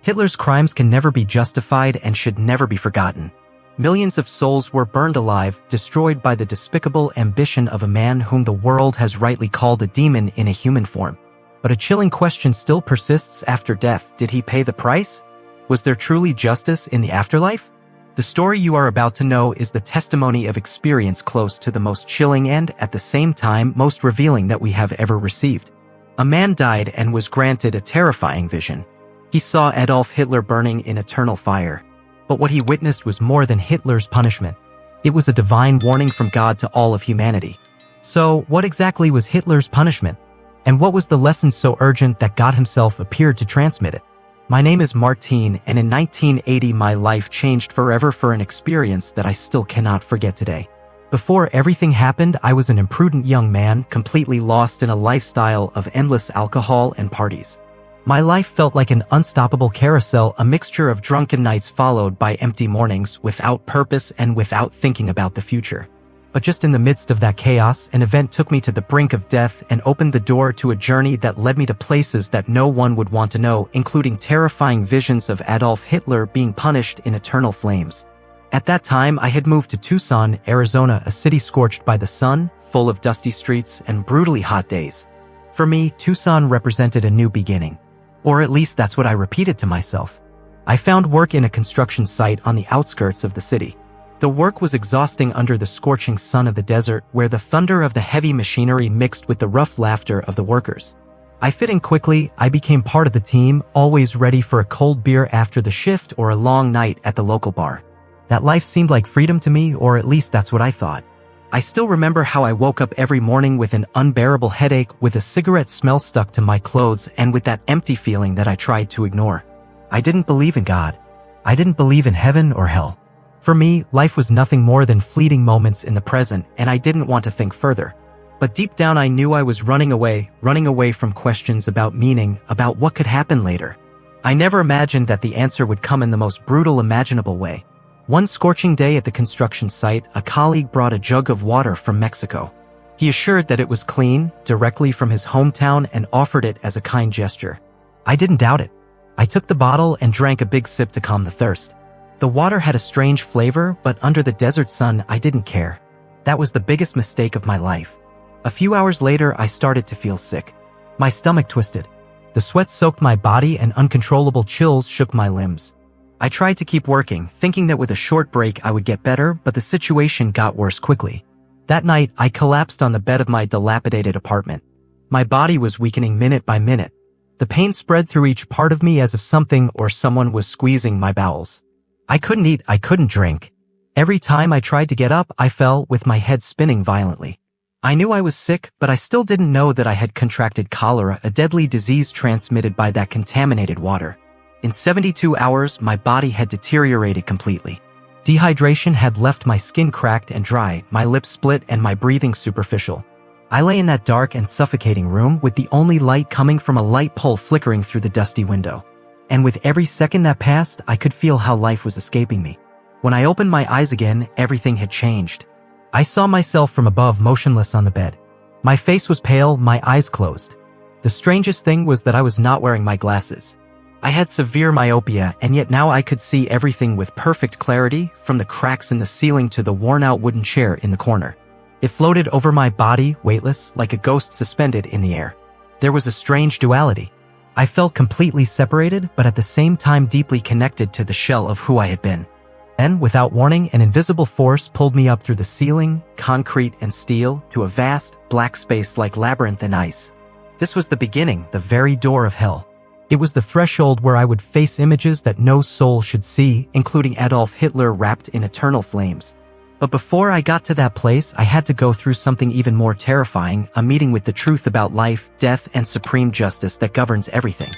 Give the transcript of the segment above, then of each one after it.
Hitler's crimes can never be justified and should never be forgotten. Millions of souls were burned alive, destroyed by the despicable ambition of a man whom the world has rightly called a demon in a human form. But a chilling question still persists after death. Did he pay the price? Was there truly justice in the afterlife? The story you are about to know is the testimony of experience close to the most chilling and, at the same time, most revealing that we have ever received. A man died and was granted a terrifying vision. He saw Adolf Hitler burning in eternal fire. But what he witnessed was more than Hitler's punishment. It was a divine warning from God to all of humanity. So, what exactly was Hitler's punishment? And what was the lesson so urgent that God himself appeared to transmit it? My name is Martine, and in 1980 my life changed forever for an experience that I still cannot forget today. Before everything happened, I was an imprudent young man, completely lost in a lifestyle of endless alcohol and parties. My life felt like an unstoppable carousel, a mixture of drunken nights followed by empty mornings, without purpose and without thinking about the future. But just in the midst of that chaos, an event took me to the brink of death and opened the door to a journey that led me to places that no one would want to know, including terrifying visions of Adolf Hitler being punished in eternal flames. At that time, I had moved to Tucson, Arizona, a city scorched by the sun, full of dusty streets and brutally hot days. For me, Tucson represented a new beginning. Or at least that's what I repeated to myself. I found work in a construction site on the outskirts of the city. The work was exhausting under the scorching sun of the desert, where the thunder of the heavy machinery mixed with the rough laughter of the workers. I fit in quickly. I became part of the team, always ready for a cold beer after the shift or a long night at the local bar. That life seemed like freedom to me, or at least that's what I thought. I still remember how I woke up every morning with an unbearable headache, with a cigarette smell stuck to my clothes, and with that empty feeling that I tried to ignore. I didn't believe in God. I didn't believe in heaven or hell. For me, life was nothing more than fleeting moments in the present, and I didn't want to think further. But deep down I knew I was running away from questions about meaning, about what could happen later. I never imagined that the answer would come in the most brutal imaginable way. One scorching day at the construction site, a colleague brought a jug of water from Mexico. He assured that it was clean, directly from his hometown, and offered it as a kind gesture. I didn't doubt it. I took the bottle and drank a big sip to calm the thirst. The water had a strange flavor, but under the desert sun, I didn't care. That was the biggest mistake of my life. A few hours later, I started to feel sick. My stomach twisted. The sweat soaked my body and uncontrollable chills shook my limbs. I tried to keep working, thinking that with a short break I would get better, but the situation got worse quickly. That night, I collapsed on the bed of my dilapidated apartment. My body was weakening minute by minute. The pain spread through each part of me as if something or someone was squeezing my bowels. I couldn't eat, I couldn't drink. Every time I tried to get up, I fell, with my head spinning violently. I knew I was sick, but I still didn't know that I had contracted cholera, a deadly disease transmitted by that contaminated water. In 72 hours, my body had deteriorated completely. Dehydration had left my skin cracked and dry, my lips split, and my breathing superficial. I lay in that dark and suffocating room, with the only light coming from a light pole flickering through the dusty window. And with every second that passed, I could feel how life was escaping me. When I opened my eyes again, everything had changed. I saw myself from above, motionless on the bed. My face was pale, my eyes closed. The strangest thing was that I was not wearing my glasses. I had severe myopia, and yet now I could see everything with perfect clarity, from the cracks in the ceiling to the worn-out wooden chair in the corner. It floated over my body, weightless, like a ghost suspended in the air. There was a strange duality. I felt completely separated, but at the same time deeply connected to the shell of who I had been. Then, without warning, an invisible force pulled me up through the ceiling, concrete and steel, to a vast, black space like labyrinth and ice. This was the beginning, the very door of hell. It was the threshold where I would face images that no soul should see, including Adolf Hitler wrapped in eternal flames. But before I got to that place, I had to go through something even more terrifying, a meeting with the truth about life, death, and supreme justice that governs everything.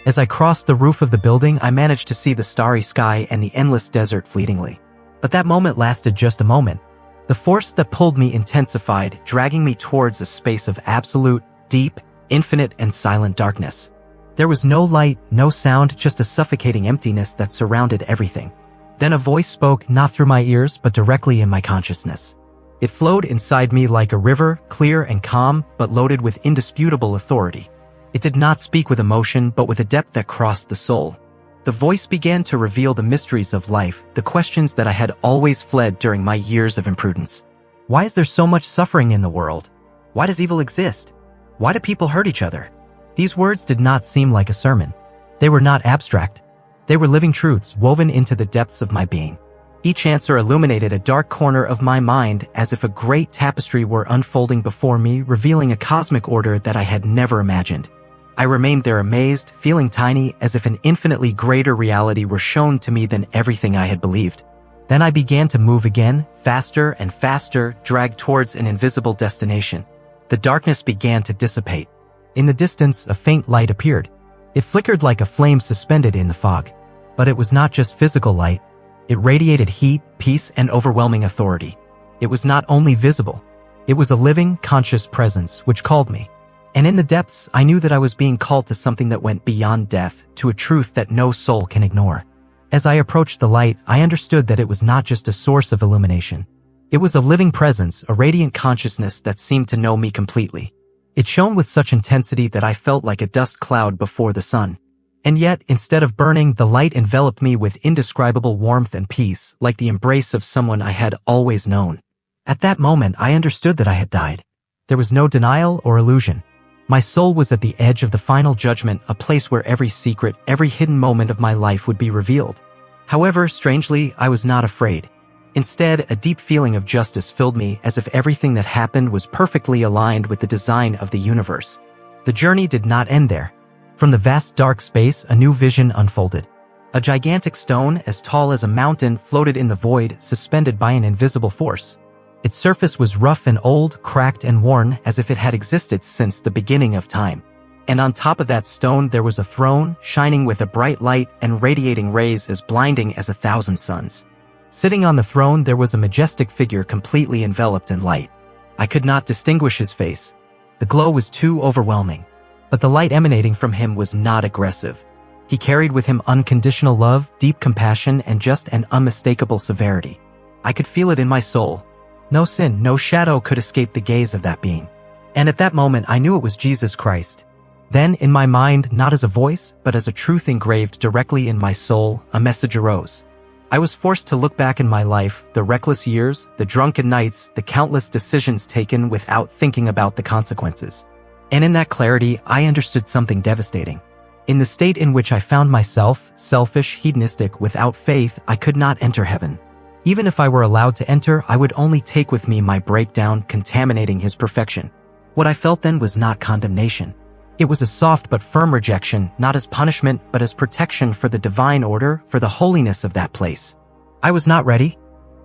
As I crossed the roof of the building, I managed to see the starry sky and the endless desert fleetingly. But that moment lasted just a moment. The force that pulled me intensified, dragging me towards a space of absolute, deep, infinite, and silent darkness. There was no light, no sound, just a suffocating emptiness that surrounded everything. Then a voice spoke, not through my ears, but directly in my consciousness. It flowed inside me like a river, clear and calm, but loaded with indisputable authority. It did not speak with emotion, but with a depth that crossed the soul. The voice began to reveal the mysteries of life, the questions that I had always fled during my years of imprudence. Why is there so much suffering in the world? Why does evil exist? Why do people hurt each other? These words did not seem like a sermon. They were not abstract. They were living truths woven into the depths of my being. Each answer illuminated a dark corner of my mind as if a great tapestry were unfolding before me, revealing a cosmic order that I had never imagined. I remained there amazed, feeling tiny, as if an infinitely greater reality were shown to me than everything I had believed. Then I began to move again, faster and faster, dragged towards an invisible destination. The darkness began to dissipate. In the distance, a faint light appeared. It flickered like a flame suspended in the fog. But it was not just physical light. It radiated heat, peace, and overwhelming authority. It was not only visible. It was a living, conscious presence which called me. And in the depths, I knew that I was being called to something that went beyond death, to a truth that no soul can ignore. As I approached the light, I understood that it was not just a source of illumination. It was a living presence, a radiant consciousness that seemed to know me completely. It shone with such intensity that I felt like a dust cloud before the sun. And yet, instead of burning, the light enveloped me with indescribable warmth and peace, like the embrace of someone I had always known. At that moment, I understood that I had died. There was no denial or illusion. My soul was at the edge of the final judgment, a place where every secret, every hidden moment of my life would be revealed. However, strangely, I was not afraid. Instead, a deep feeling of justice filled me, as if everything that happened was perfectly aligned with the design of the universe. The journey did not end there. From the vast dark space, a new vision unfolded. A gigantic stone, as tall as a mountain, floated in the void, suspended by an invisible force. Its surface was rough and old, cracked and worn, as if it had existed since the beginning of time. And on top of that stone there was a throne, shining with a bright light and radiating rays as blinding as 1,000 suns. Sitting on the throne there was a majestic figure completely enveloped in light. I could not distinguish his face. The glow was too overwhelming. But the light emanating from him was not aggressive. He carried with him unconditional love, deep compassion, and just an unmistakable severity. I could feel it in my soul. No sin, no shadow could escape the gaze of that being. And at that moment I knew it was Jesus Christ. Then, in my mind, not as a voice, but as a truth engraved directly in my soul, a message arose. I was forced to look back in my life, the reckless years, the drunken nights, the countless decisions taken without thinking about the consequences. And in that clarity, I understood something devastating. In the state in which I found myself, selfish, hedonistic, without faith, I could not enter heaven. Even if I were allowed to enter, I would only take with me my breakdown, contaminating his perfection. What I felt then was not condemnation. It was a soft but firm rejection, not as punishment, but as protection for the divine order, for the holiness of that place. I was not ready.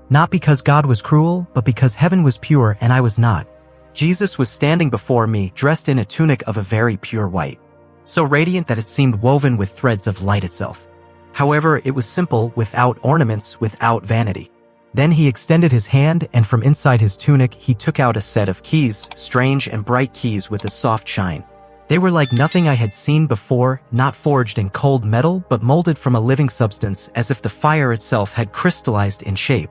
Not because God was cruel, but because heaven was pure and I was not. Jesus was standing before me, dressed in a tunic of a very pure white, so radiant that it seemed woven with threads of light itself. However, it was simple, without ornaments, without vanity. Then he extended his hand, and from inside his tunic he took out a set of keys, strange and bright keys with a soft shine. They were like nothing I had seen before, not forged in cold metal, but molded from a living substance, as if the fire itself had crystallized in shape.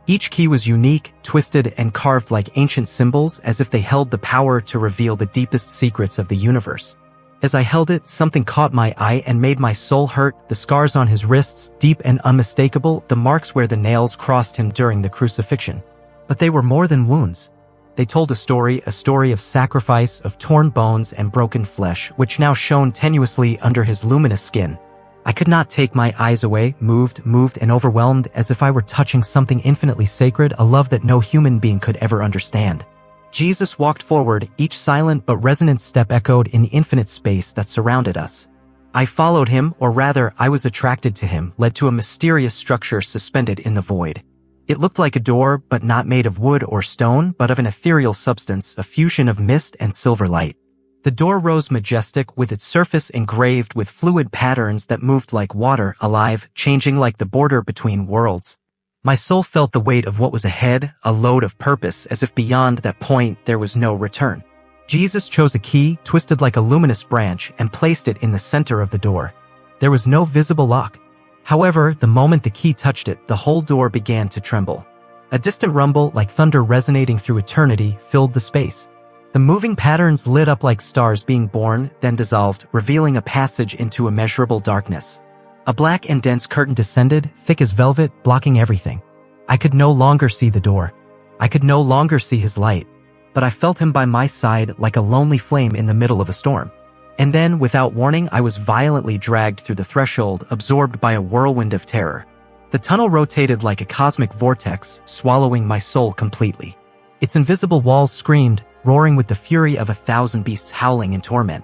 Each key was unique, twisted, and carved like ancient symbols, as if they held the power to reveal the deepest secrets of the universe. As I held it, something caught my eye and made my soul hurt, the scars on his wrists, deep and unmistakable, the marks where the nails crossed him during the crucifixion. But they were more than wounds. They told a story of sacrifice, of torn bones and broken flesh, which now shone tenuously under his luminous skin. I could not take my eyes away, moved and overwhelmed, as if I were touching something infinitely sacred, a love that no human being could ever understand. Jesus walked forward, each silent but resonant step echoed in the infinite space that surrounded us. I followed him, or rather, I was attracted to him, led to a mysterious structure suspended in the void. It looked like a door, but not made of wood or stone, but of an ethereal substance, a fusion of mist and silver light. The door rose majestic, with its surface engraved with fluid patterns that moved like water, alive, changing like the border between worlds. My soul felt the weight of what was ahead, a load of purpose, as if beyond that point there was no return. Jesus chose a key, twisted like a luminous branch, and placed it in the center of the door. There was no visible lock. However, the moment the key touched it, the whole door began to tremble. A distant rumble, like thunder resonating through eternity, filled the space. The moving patterns lit up like stars being born, then dissolved, revealing a passage into immeasurable darkness. A black and dense curtain descended, thick as velvet, blocking everything. I could no longer see the door. I could no longer see his light, but I felt him by my side like a lonely flame in the middle of a storm. And then, without warning, I was violently dragged through the threshold, absorbed by a whirlwind of terror. The tunnel rotated like a cosmic vortex, swallowing my soul completely. Its invisible walls screamed, roaring with the fury of 1,000 beasts howling in torment.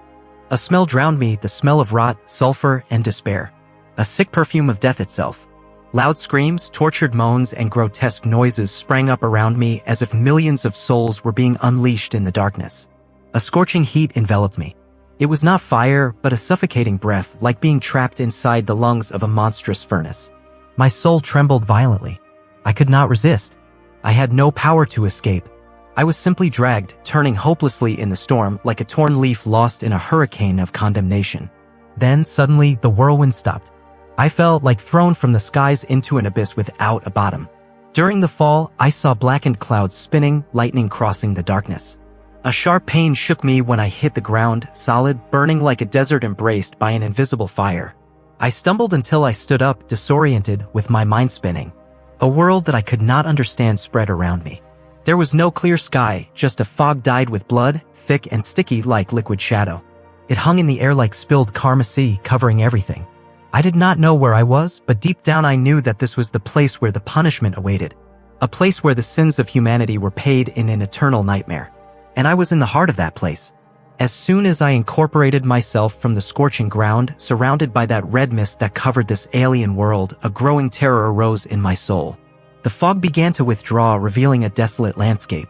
A smell drowned me, the smell of rot, sulfur, and despair. A sick perfume of death itself. Loud screams, tortured moans, and grotesque noises sprang up around me as if millions of souls were being unleashed in the darkness. A scorching heat enveloped me. It was not fire, but a suffocating breath, like being trapped inside the lungs of a monstrous furnace. My soul trembled violently. I could not resist. I had no power to escape. I was simply dragged, turning hopelessly in the storm like a torn leaf lost in a hurricane of condemnation. Then, suddenly, the whirlwind stopped. I fell like thrown from the skies into an abyss without a bottom. During the fall, I saw blackened clouds spinning, lightning crossing the darkness. A sharp pain shook me when I hit the ground, solid, burning like a desert embraced by an invisible fire. I stumbled until I stood up, disoriented, with my mind spinning. A world that I could not understand spread around me. There was no clear sky, just a fog dyed with blood, thick and sticky like liquid shadow. It hung in the air like spilled Carmesy, covering everything. I did not know where I was, but deep down I knew that this was the place where the punishment awaited. A place where the sins of humanity were paid in an eternal nightmare. And I was in the heart of that place. As soon as I incorporated myself from the scorching ground, surrounded by that red mist that covered this alien world, a growing terror arose in my soul. The fog began to withdraw, revealing a desolate landscape.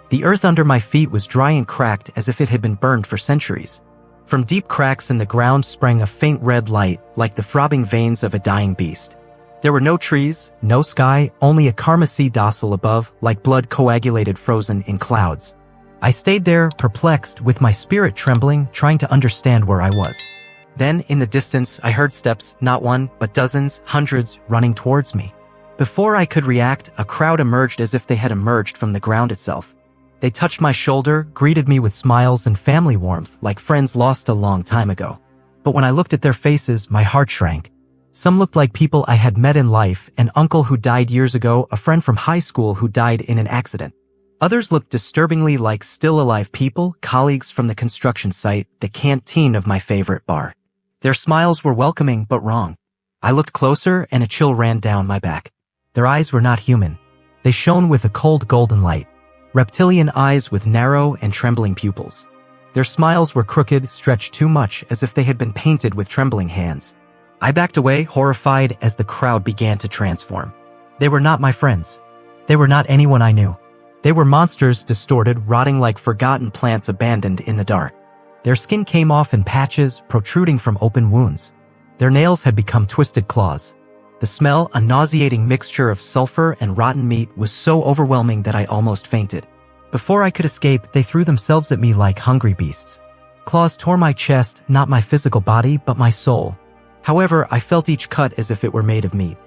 The earth under my feet was dry and cracked as if it had been burned for centuries. From deep cracks in the ground sprang a faint red light, like the throbbing veins of a dying beast. There were no trees, no sky, only a Carmesy docile above, like blood coagulated frozen in clouds. I stayed there, perplexed, with my spirit trembling, trying to understand where I was. Then, in the distance, I heard steps, not one, but dozens, hundreds, running towards me. Before I could react, a crowd emerged as if they had emerged from the ground itself. They touched my shoulder, greeted me with smiles and family warmth, like friends lost a long time ago. But when I looked at their faces, my heart shrank. Some looked like people I had met in life, an uncle who died years ago, a friend from high school who died in an accident. Others looked disturbingly like still-alive people, colleagues from the construction site, the canteen of my favorite bar. Their smiles were welcoming but wrong. I looked closer and a chill ran down my back. Their eyes were not human. They shone with a cold golden light. Reptilian eyes with narrow and trembling pupils. Their smiles were crooked, stretched too much, as if they had been painted with trembling hands. I backed away, horrified, as the crowd began to transform. They were not my friends. They were not anyone I knew. They were monsters, distorted, rotting like forgotten plants abandoned in the dark. Their skin came off in patches, protruding from open wounds. Their nails had become twisted claws. The smell, a nauseating mixture of sulfur and rotten meat, was so overwhelming that I almost fainted. Before I could escape, they threw themselves at me like hungry beasts. Claws tore my chest, not my physical body, but my soul. However, I felt each cut as if it were made of meat.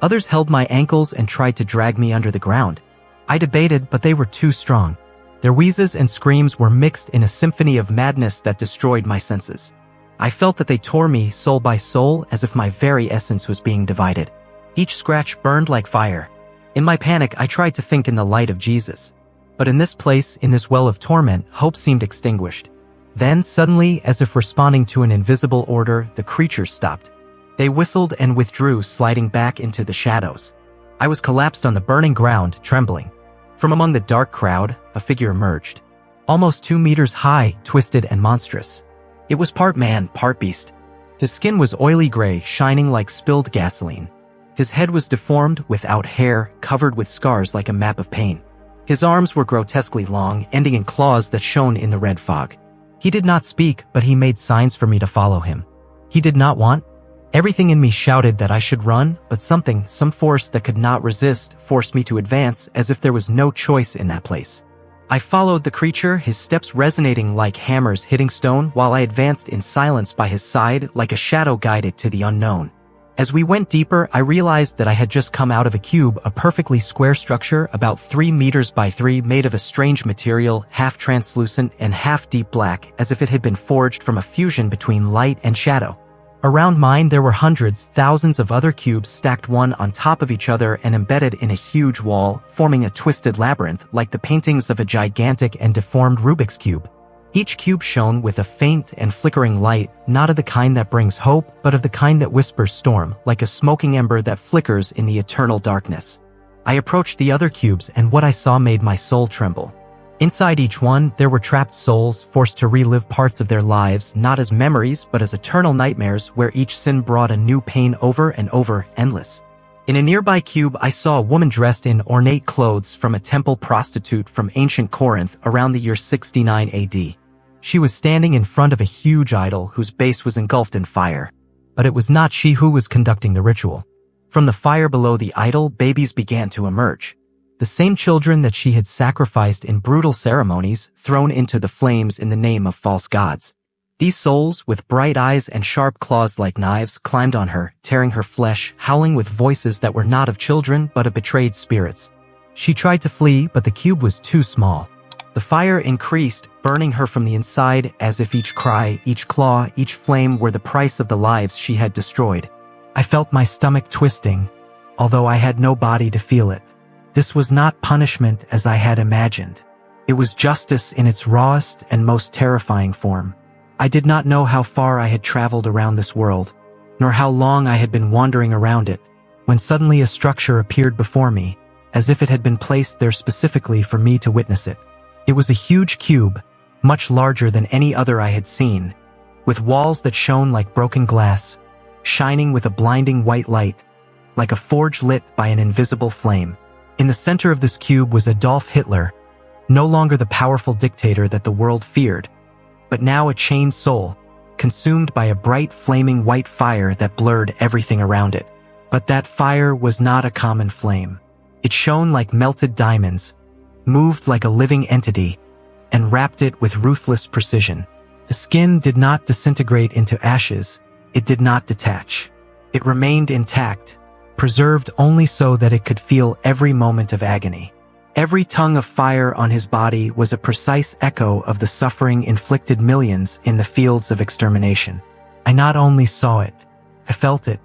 Others held my ankles and tried to drag me under the ground. I debated, but they were too strong. Their wheezes and screams were mixed in a symphony of madness that destroyed my senses. I felt that they tore me soul by soul as if my very essence was being divided. Each scratch burned like fire. In my panic, I tried to think in the light of Jesus. But in this place, in this well of torment, hope seemed extinguished. Then, suddenly, as if responding to an invisible order, the creatures stopped. They whistled and withdrew, sliding back into the shadows. I was collapsed on the burning ground, trembling. From among the dark crowd, a figure emerged. Almost 2 meters high, twisted and monstrous. It was part man, part beast. His skin was oily gray, shining like spilled gasoline. His head was deformed, without hair, covered with scars like a map of pain. His arms were grotesquely long, ending in claws that shone in the red fog. He did not speak, but he made signs for me to follow him. He did not want. Everything in me shouted that I should run, but something, some force that could not resist, forced me to advance as if there was no choice in that place. I followed the creature, his steps resonating like hammers hitting stone, while I advanced in silence by his side like a shadow guided to the unknown. As we went deeper, I realized that I had just come out of a cube, a perfectly square structure about 3 meters by 3, made of a strange material, half translucent and half deep black, as if it had been forged from a fusion between light and shadow. Around mine there were hundreds, thousands of other cubes stacked one on top of each other and embedded in a huge wall, forming a twisted labyrinth like the paintings of a gigantic and deformed Rubik's Cube. Each cube shone with a faint and flickering light, not of the kind that brings hope, but of the kind that whispers storm, like a smoking ember that flickers in the eternal darkness. I approached the other cubes, and what I saw made my soul tremble. Inside each one, there were trapped souls forced to relive parts of their lives, not as memories, but as eternal nightmares where each sin brought a new pain over and over, endless. In a nearby cube, I saw a woman dressed in ornate clothes from a temple prostitute from ancient Corinth around the year 69 AD. She was standing in front of a huge idol whose base was engulfed in fire. But it was not she who was conducting the ritual. From the fire below the idol, babies began to emerge. The same children that she had sacrificed in brutal ceremonies, thrown into the flames in the name of false gods. These souls, with bright eyes and sharp claws like knives, climbed on her, tearing her flesh, howling with voices that were not of children but of betrayed spirits. She tried to flee, but the cube was too small. The fire increased, burning her from the inside as if each cry, each claw, each flame were the price of the lives she had destroyed. I felt my stomach twisting, although I had no body to feel it. This was not punishment as I had imagined. It was justice in its rawest and most terrifying form. I did not know how far I had traveled around this world, nor how long I had been wandering around it, when suddenly a structure appeared before me, as if it had been placed there specifically for me to witness it. It was a huge cube, much larger than any other I had seen, with walls that shone like broken glass, shining with a blinding white light, like a forge lit by an invisible flame. In the center of this cube was Adolf Hitler, no longer the powerful dictator that the world feared, but now a chained soul, consumed by a bright flaming white fire that blurred everything around it. But that fire was not a common flame. It shone like melted diamonds, moved like a living entity, and wrapped it with ruthless precision. The skin did not disintegrate into ashes, it did not detach. It remained intact, preserved only so that it could feel every moment of agony. Every tongue of fire on his body was a precise echo of the suffering inflicted millions in the fields of extermination. I not only saw it, I felt it.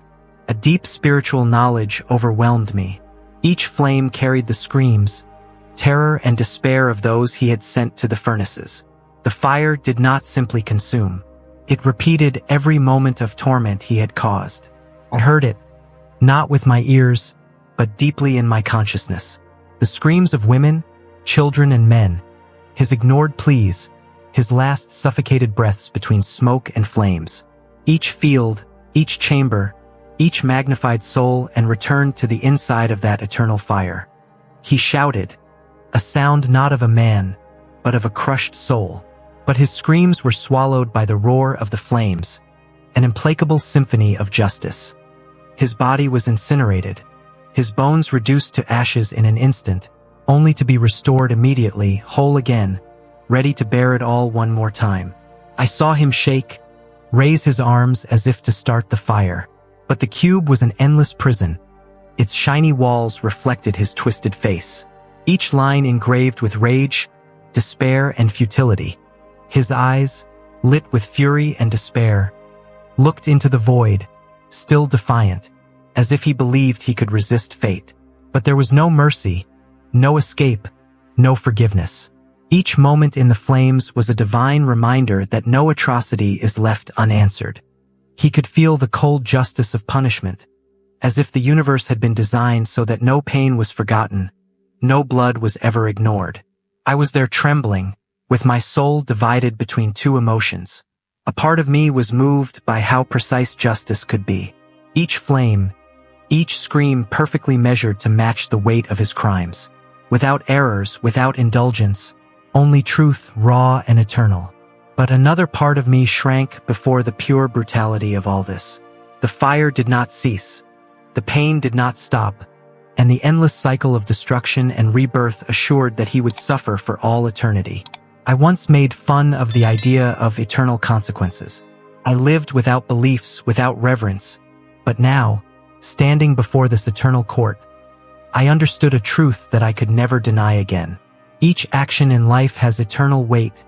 A deep spiritual knowledge overwhelmed me. Each flame carried the screams, terror and despair of those he had sent to the furnaces. The fire did not simply consume. It repeated every moment of torment he had caused. I heard it, not with my ears, but deeply in my consciousness. The screams of women, children, and men, his ignored pleas, his last suffocated breaths between smoke and flames. Each field, each chamber, each magnified soul and returned to the inside of that eternal fire. He shouted, a sound not of a man, but of a crushed soul. But his screams were swallowed by the roar of the flames, an implacable symphony of justice. His body was incinerated, his bones reduced to ashes in an instant, only to be restored immediately, whole again, ready to bear it all one more time. I saw him shake, raise his arms as if to start the fire. But the cube was an endless prison. Its shiny walls reflected his twisted face, each line engraved with rage, despair, and futility. His eyes, lit with fury and despair, looked into the void, still defiant, as if he believed he could resist fate. But there was no mercy, no escape, no forgiveness. Each moment in the flames was a divine reminder that no atrocity is left unanswered. He could feel the cold justice of punishment, as if the universe had been designed so that no pain was forgotten, no blood was ever ignored. I was there trembling, with my soul divided between two emotions. A part of me was moved by how precise justice could be. Each flame, each scream perfectly measured to match the weight of his crimes. Without errors, without indulgence, only truth, raw and eternal. But another part of me shrank before the pure brutality of all this. The fire did not cease, the pain did not stop, and the endless cycle of destruction and rebirth assured that he would suffer for all eternity. I once made fun of the idea of eternal consequences. I lived without beliefs, without reverence, but now, standing before this eternal court, I understood a truth that I could never deny again. Each action in life has eternal weight,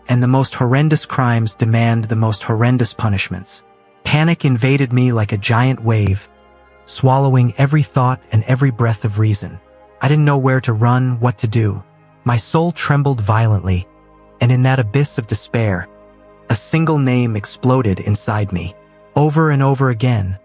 and the most horrendous crimes demand the most horrendous punishments. Panic invaded me like a giant wave, swallowing every thought and every breath of reason. I didn't know where to run, what to do. My soul trembled violently, and in that abyss of despair, a single name exploded inside me, over and over again,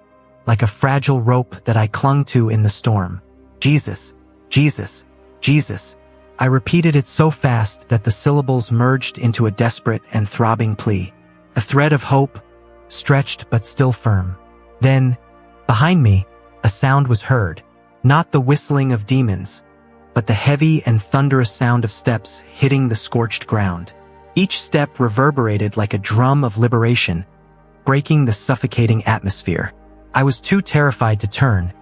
like a fragile rope that I clung to in the storm. Jesus, Jesus, Jesus. I repeated it so fast that the syllables merged into a desperate and throbbing plea. A thread of hope, stretched but still firm. Then, behind me, a sound was heard, not the whistling of demons, but the heavy and thunderous sound of steps hitting the scorched ground. Each step reverberated like a drum of liberation, breaking the suffocating atmosphere. I was too terrified to turn,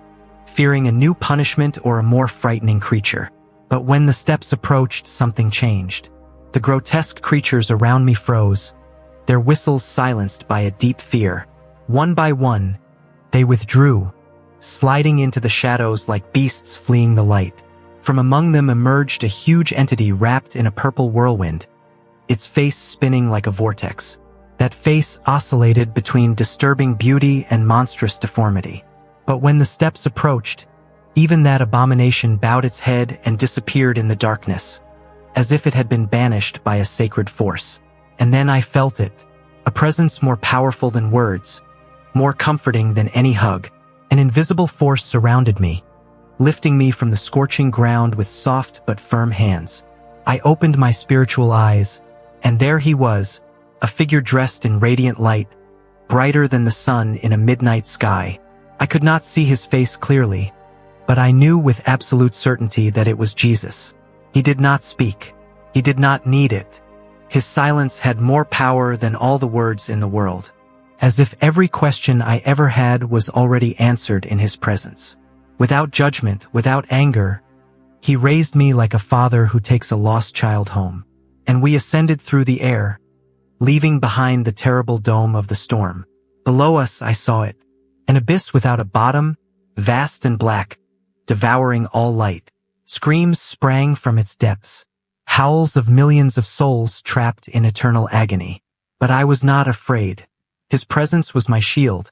fearing a new punishment or a more frightening creature. But when the steps approached, something changed. The grotesque creatures around me froze, their whistles silenced by a deep fear. One by one, they withdrew, sliding into the shadows like beasts fleeing the light. From among them emerged a huge entity wrapped in a purple whirlwind, its face spinning like a vortex. That face oscillated between disturbing beauty and monstrous deformity. But when the steps approached, even that abomination bowed its head and disappeared in the darkness, as if it had been banished by a sacred force. And then I felt it, a presence more powerful than words, more comforting than any hug. An invisible force surrounded me, lifting me from the scorching ground with soft but firm hands. I opened my spiritual eyes, and there he was, a figure dressed in radiant light, brighter than the sun in a midnight sky. I could not see his face clearly, but I knew with absolute certainty that it was Jesus. He did not speak. He did not need it. His silence had more power than all the words in the world, as if every question I ever had was already answered in his presence. Without judgment, without anger, he raised me like a father who takes a lost child home, and we ascended through the air, leaving behind the terrible dome of the storm. Below us I saw it, an abyss without a bottom, vast and black, devouring all light. Screams sprang from its depths, howls of millions of souls trapped in eternal agony. But I was not afraid. His presence was my shield,